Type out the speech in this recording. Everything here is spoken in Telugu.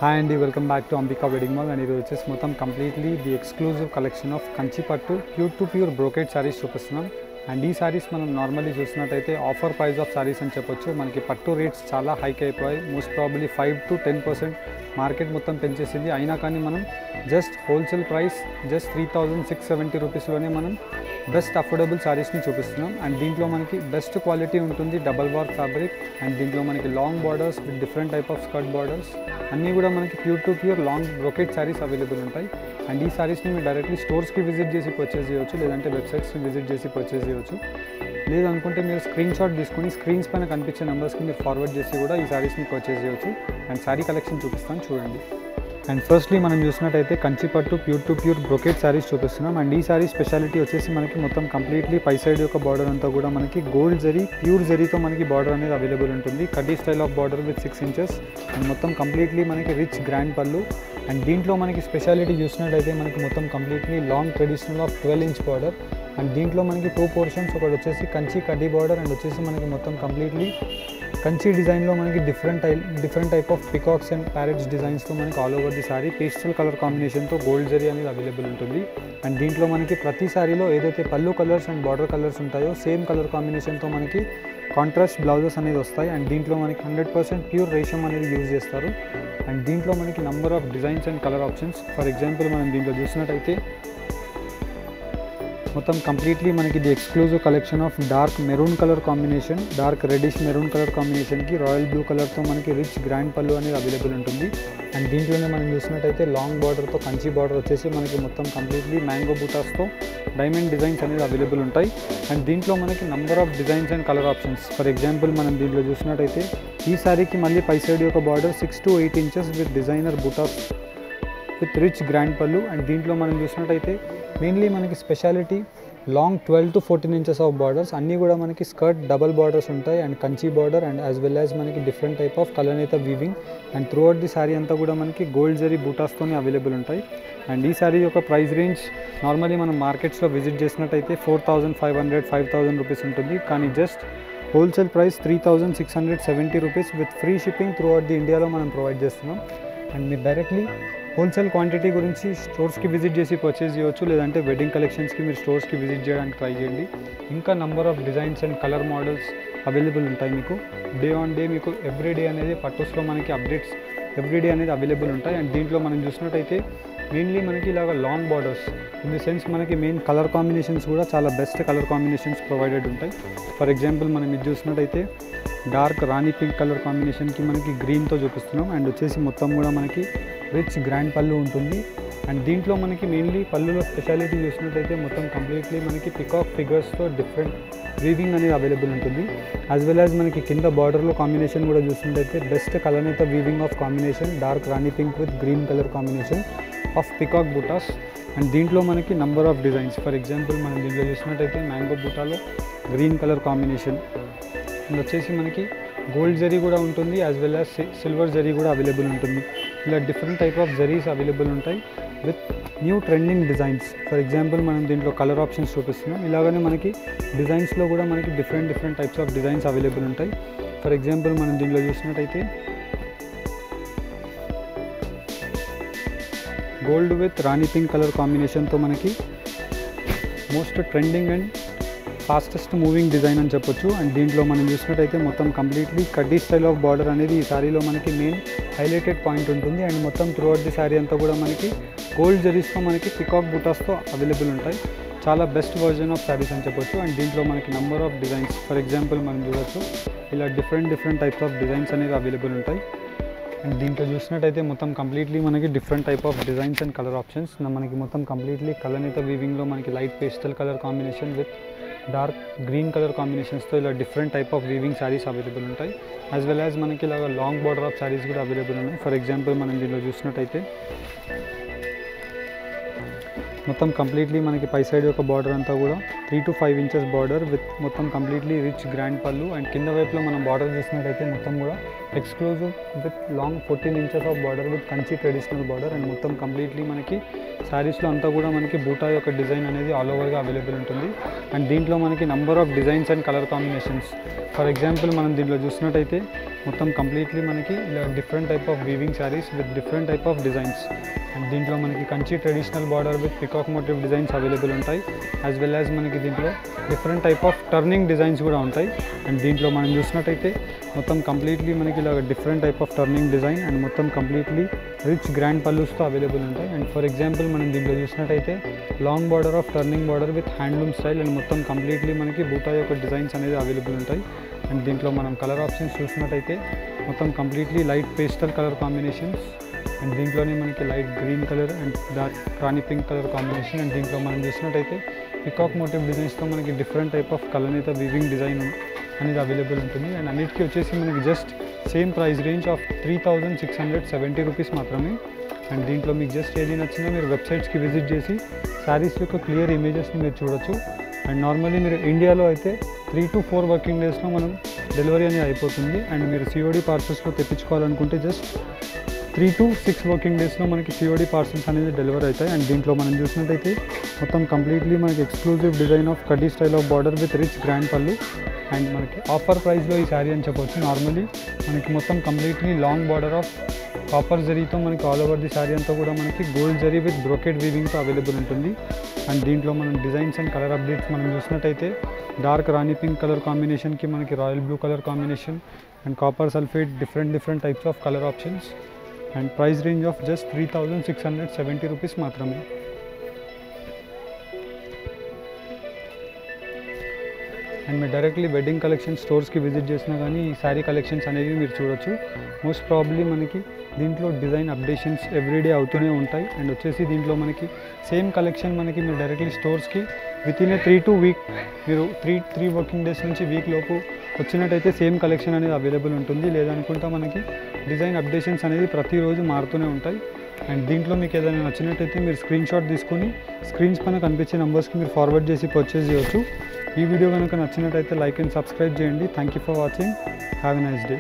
Hi Andy, welcome back to Ambika Wedding Mall and ఇది మొత్తం completely the exclusive collection of Kanchi పట్టు pure to pure brocade saris చూపిస్తున్నాం. అండ్ ఈ సారీస్ మనం నార్మల్లీ చూసినట్టయితే ఆఫర్ ప్రైస్ ఆఫ్ సారీస్ అని చెప్పొచ్చు. మనకి పట్టు రేట్స్ చాలా హైక్ అయిపోయాయి. మోస్ట్ ప్రాబబ్లీ 5 to 10% మార్కెట్ మొత్తం పెంచేసింది. అయినా కానీ మనం జస్ట్ హోల్సేల్ ప్రైస్ జస్ట్ 3670 రూపీస్లోనే మనం బెస్ట్ అఫోర్డబుల్ సారీస్ని చూపిస్తున్నాం. అండ్ దీంట్లో మనకి బెస్ట్ క్వాలిటీ ఉంటుంది, డబల్ వార్ ఫ్యాబ్రిక్. అండ్ దీంట్లో మనకి long borders with different type of skirt borders అన్నీ కూడా మనకి pure to pure long brocade saris available ఉంటాయి. అండ్ ఈ సారీస్ని మీరు డైరెక్ట్లీ స్టోర్స్కి విజిట్ చేసి పర్చేస్ చేయవచ్చు, లేదంటే వెబ్సైట్స్ని విజిట్ చేసి పర్చేస్ చేయవచ్చు. లేదనుకుంటే మీరు స్క్రీన్ షాట్ తీసుకొని స్క్రీన్స్ పైన కనిపించే నెంబర్స్కి మీరు ఫార్వర్డ్ చేసి కూడా ఈ సారీస్ని పర్చేస్ చేయవచ్చు. అండ్ సారీ కలెక్షన్ చూపిస్తాను చూడండి. అండ్ ఫస్ట్లీ మనం చూసినట్టయితే కంచి పట్టు pure to pure brocade saris చూపిస్తున్నాం. అండ్ ఈ సారీ స్పెషాలిటీ వచ్చేసి మనకి మొత్తం కంప్లీట్లీ పై సైడ్ యొక్క బార్డర్ అంతా కూడా మనకి గోల్డ్ జరీ ప్యూర్ జరీతో మనకి బార్డర్ అనేది అవైలబుల్ ఉంటుంది. కడ్డీ style of border with 6 inches. And మొత్తం కంప్లీట్లీ మనకి రిచ్ గ్రాండ్ పళ్ళు. అండ్ దీంట్లో మనకి స్పెషాలిటీ చూసినట్టయితే మనకి మొత్తం completely long traditional of 12 inch border. And దీంట్లో మనకి 2 portions, ఒకటి వచ్చేసి కంచి కడ్డీ బార్డర్ అండ్ వచ్చేసి మనకి మొత్తం కంప్లీట్లీ కంచి డిజైన్లో మనకి different type of peacocks and parrots డిజైన్స్తో మనకి all over the sari pastel colour కాంబినేషన్తో గోల్డ్ జరీ అనేది అవైలబుల్ ఉంటుంది. అండ్ దీంట్లో మనకి ప్రతి సారీలో ఏదైతే పళ్ళు కలర్స్ అండ్ బార్డర్ కలర్స్ ఉంటాయో సేమ్ కలర్ కాంబినేషన్తో మనకి కాంట్రాస్ట్ బ్లౌజెస్ అనేది వస్తాయి. అండ్ దీంట్లో మనకి 100% ప్యూర్ రేషం అనేది యూజ్ చేస్తారు. అండ్ దీంట్లో మనకి number of designs and colour options. For example మనం దీంట్లో చూసినట్టయితే మొత్తం కంప్లీట్లీ మనకి the exclusive collection of dark maroon colour combination, dark reddish maroon colour కాంబినేషన్కి రాయల్ బ్లూ కలర్తో మనకి రిచ్ గ్రాండ్ పళ్ళు అనేది అవైలబుల్ ఉంటుంది. అండ్ దీంట్లోనే మనం చూసినట్టయితే లాంగ్ బార్డర్తో కంచి బార్డర్ వచ్చేసి మనకి మొత్తం కంప్లీట్లీ మ్యాంగో బూటాస్తో డైమండ్ డిజైన్స్ అనేది అవైలబుల్ ఉంటాయి. అండ్ దీంట్లో మనకి number of designs and colour options. For example మనం దీంట్లో చూసినట్టయితే ఈ సారీకి మళ్ళీ పై సైడ్ యొక్క border 6 to 8 inches with designer buttas with rich grand పళ్ళు. అండ్ దీంట్లో మనం చూసినట్టయితే మెయిన్లీ మనకి speciality long 12 to 14 inches of borders. అన్నీ కూడా మనకి స్కర్ట్ డబల్ బార్డర్స్ ఉంటాయి. And Kanchi border and as well as మనకి డిఫరెంట్ టైప్ ఆఫ్ కలనేత weaving. And throughout the sari అంతా కూడా మనకి గోల్డ్ జరీ బూటాస్తోనే అవైలబుల్ ఉంటాయి. అండ్ ఈ సారీ యొక్క ప్రైస్ రేంజ్ నార్మలీ మనం మార్కెట్స్లో విజిట్ చేసినట్టయితే 4500 5000 రూపీస్ ఉంటుంది. కానీ just wholesale price 3670 rupees with free shipping throughout the ఇండియాలో మనం ప్రొవైడ్ చేస్తున్నాం. అండ్ మీరు డైరెక్ట్లీ హోల్సేల్ క్వాంటిటీ గురించి స్టోర్స్కి విజిట్ చేసి పర్చేస్ చేయవచ్చు, లేదంటే వెడ్డింగ్ కలెక్షన్స్కి మీరు స్టోర్స్కి విజిట్ చేయడానికి ట్రై చేయండి. ఇంకా number of designs and colour models available ఉంటాయి. మీకు డే ఆన్ డే మీకు ఎవ్రీడే అనేది పట్టుస్లో మనకి అప్డేట్స్ ఎవ్రీడే అనేది అవైలబుల్ ఉంటాయి. అండ్ దీంట్లో మనం చూసినట్టయితే మెయిన్లీ మనకి ఇలాగ long borders in the sense మనకి మెయిన్ కలర్ కాంబినేషన్స్ కూడా చాలా బెస్ట్ కలర్ కాంబినేషన్స్ ప్రొవైడెడ్ ఉంటాయి. ఫర్ ఎగ్జాంపుల్ మనం ఇది చూసినట్టయితే డార్క్ రాణి పింక్ కలర్ కాంబినేషన్కి మనకి గ్రీన్తో చూపిస్తున్నాం. అండ్ వచ్చేసి మొత్తం కూడా మనకి రిచ్ గ్రాండ్ పళ్ళు ఉంటుంది. అండ్ దీంట్లో మనకి మెయిన్లీ పళ్ళులో స్పెషాలిటీ చూసినట్టయితే మొత్తం కంప్లీట్లీ మనకి పికాక్ ఫిగర్స్తో డిఫరెంట్ వీవింగ్ అనేది అవైలబుల్ ఉంటుంది. యాజ్ వెల్ యాజ్ మనకి కింద బార్డర్లో కాంబినేషన్ కూడా చూసినట్టయితే బెస్ట్ కలనేత వీవింగ్ ఆఫ్ కాంబినేషన్ డార్క్ రాణి pink with green colour combination of peacock బూటాస్. అండ్ దీంట్లో మనకి number of designs. For example మనం దీంట్లో చూసినట్టయితే మ్యాంగో బూటాలో గ్రీన్ కలర్ కాంబినేషన్ అండ్ వచ్చేసి మనకి గోల్డ్ జరీ కూడా ఉంటుంది, as well as silver zari కూడా అవైలబుల్ ఉంటుంది. ఇలా different type of zaris available ఉంటాయి with new trending designs. For example మనం దీంట్లో కలర్ ఆప్షన్స్ చూపిస్తున్నాం. ఇలాగనే మనకి డిజైన్స్లో కూడా మనకి different types of designs available ఉంటాయి. ఫర్ ఎగ్జాంపుల్ మనం దీంట్లో చూసినట్టయితే gold with Rani pink colour కాంబినేషన్తో మనకి most trending and fastest moving design అని చెప్పొచ్చు. అండ్ దీంట్లో మనం చూసినట్టయితే మొత్తం కంప్లీట్లీ కడ్డీ స్టైల్ ఆఫ్ బార్డర్ అనేది ఈ సారీలో మనకి మెయిన్ హైలైటెడ్ పాయింట్ ఉంటుంది. అండ్ మొత్తం త్రూ అవుట్ ది సారీ అంతా కూడా మనకి గోల్డ్ జరీస్తో మనకి పికాక్ బూటాస్తో అవైలబుల్ ఉంటాయి. చాలా బెస్ట్ వర్జన్ ఆఫ్ సారీస్ అని చెప్పొచ్చు. అండ్ దీంట్లో మనకి number of designs. For example మనం చూడవచ్చు ఇలా డిఫరెంట్ టైప్స్ ఆఫ్ డిజైన్స్ అనేవి అవైలబుల్ ఉంటాయి. అండ్ దీంట్లో చూసినట్టయితే మొత్తం కంప్లీట్లీ మనకి different type of designs and colour options. మనకి మొత్తం కంప్లీట్లీ కలనేత వీవింగ్లో మనకి light pastel colour combination with dark green colour కాంబినేషన్స్తో ఇలా different type of weaving saris available ఉంటాయి. యాజ్ వెల్ యాజ్ మనకి ఇలాగ లాంగ్ బార్డర్ ఆఫ్ శారీస్ కూడా అవైలబుల్ ఉన్నాయి. ఫర్ ఎగ్జాంపుల్ మనం దీంట్లో చూసినట్టయితే మొత్తం కంప్లీట్లీ మనకి పై సైడ్ యొక్క బార్డర్ అంతా కూడా 3 to 5 ఇంచెస్ బార్డర్ విత్ మొత్తం కంప్లీట్లీ రిచ్ గ్రాండ్ పళ్ళు. అండ్ కింద వైపులో మనం బార్డర్ చూసినట్టయితే మొత్తం కూడా exclusive with long 14 inches of border with Kanchi traditional border. And మొత్తం కంప్లీట్లీ మనకి శారీస్లో అంతా కూడా మనకి బూటా యొక్క డిజైన్ అనేది ఆల్ ఓవర్గా అవైలబుల్ ఉంటుంది. అండ్ దీంట్లో మనకి number of designs and colour combinations. For example మనం దీంట్లో చూసినట్టయితే మొత్తం కంప్లీట్లీ మనకి ఇలా different type of weaving saris with different type of designs. And దీంట్లో మనకి Kanchi traditional border with peacock motif designs available ఉంటాయి. యాజ్ వెల్ యాజ్ మనకి దీంట్లో different type of turning designs కూడా ఉంటాయి. అండ్ దీంట్లో మనం చూసినట్టయితే మొత్తం కంప్లీట్లీ మనకి ఇలా different type of turning design and మొత్తం కంప్లీట్లీ రిచ్ గ్రాండ్ పల్లూస్తో అవైలబుల్ ఉంటాయి. అండ్ ఫర్ ఎగ్జాంపుల్ మనం దీంట్లో చూసినట్టయితే long border of turning border with handloom style and మొత్తం కంప్లీట్లీ మనకి బూటా యొక్క డిజైన్స్ అనేది అవైలబుల్ ఉంటాయి. అండ్ దీంట్లో మనం కలర్ ఆప్షన్స్ చూసినట్టయితే మొత్తం completely light pastel colour combinations. And దీంట్లోనే మనకి light green colour and dark రాణి పింక్ కలర్ కాంబినేషన్. అండ్ దీంట్లో మనం చూసినట్టయితే పికాక్ మోటివ్ డిజైన్స్తో మనకి డిఫరెంట్ టైప్ ఆఫ్ కలనేత వీవింగ్ డిజైన్ అనేది అవైలబుల్ ఉంటుంది. అండ్ అన్నిటికీ వచ్చేసి మనకి just same price range of 3670 rupees మాత్రమే. అండ్ దీంట్లో మీకు జస్ట్ ఏది నచ్చినా మీరు వెబ్సైట్స్కి విజిట్ చేసి శారీస్ యొక్క క్లియర్ ఇమేజెస్ని మీరు చూడొచ్చు. అండ్ నార్మల్లీ మీరు ఇండియాలో అయితే 3 to 4 వర్కింగ్ డేస్లో మనం డెలివరీ అనేది అయిపోతుంది. అండ్ మీరు సిఓడి పార్సల్స్లో తెప్పించుకోవాలనుకుంటే జస్ట్ 3 to 6 వర్కింగ్ డేస్లో మనకి సిఓడి పార్సల్స్ అనేది డెలివరీ అవుతాయి. అండ్ దీంట్లో మనం చూసినట్టయితే మొత్తం కంప్లీట్లీ మనకి ఎక్స్క్లూజివ్ డిజైన్ ఆఫ్ కడ్డీ style of border with rich grand పళ్ళు. అండ్ మనకి ఆఫర్ ప్రైస్లో ఈ శారీ అని చెప్పొచ్చు. నార్మల్లీ మనకి మొత్తం completely long border of copper జరీతో మనకి ఆల్ ఓవర్ ది శారీ అంతా కూడా మనకి గోల్డ్ జరీ విత్ బ్రోకెడ్ వీవింగ్తో అవైలబుల్ ఉంటుంది. అండ్ దీంట్లో మనం డిజైన్స్ అండ్ కలర్ అప్డేట్స్ మనం చూసినట్టయితే డార్క్ రాణి పింక్ కలర్ కాంబినేషన్కి మనకి royal blue colour combination and copper sulphate different types of colour options. And price range of just 3670 rupees మాత్రమే. అండ్ మీరు డైరెక్ట్లీ వెడ్డింగ్ కలెక్షన్ స్టోర్స్కి విజిట్ చేసినా కానీ ఈ శారీ కలెక్షన్స్ అనేవి మీరు చూడొచ్చు. మోస్ట్ ప్రాబ్లీ మనకి దీంట్లో డిజైన్ అప్డేషన్స్ ఎవ్రీడే అవుతూనే ఉంటాయి. అండ్ వచ్చేసి దీంట్లో మనకి సేమ్ కలెక్షన్ మనకి మీరు డైరెక్ట్లీ స్టోర్స్కి వితిన్ 3 to వీక్ మీరు 3 వర్కింగ్ డేస్ నుంచి వీక్ లోపు వచ్చినట్టయితే సేమ్ కలెక్షన్ అనేది అవైలబుల్ ఉంటుంది. లేదనుకుంటా మనకి డిజైన్ అప్డేషన్స్ అనేది ప్రతిరోజు మారుతూనే ఉంటాయి. అండ్ దీంట్లో మీకు ఏదైనా నచ్చినట్టయితే మీరు స్క్రీన్ షాట్ తీసుకొని స్క్రీన్స్ పైన కనిపించే నెంబర్స్కి మీరు ఫార్వర్డ్ చేసి పర్చేస్ చేయొచ్చు. ఈ వీడియో కనుక నచ్చినట్టయితే లైక్ అండ్ సబ్స్క్రైబ్ చేయండి. Thank you for watching. Have a nice day.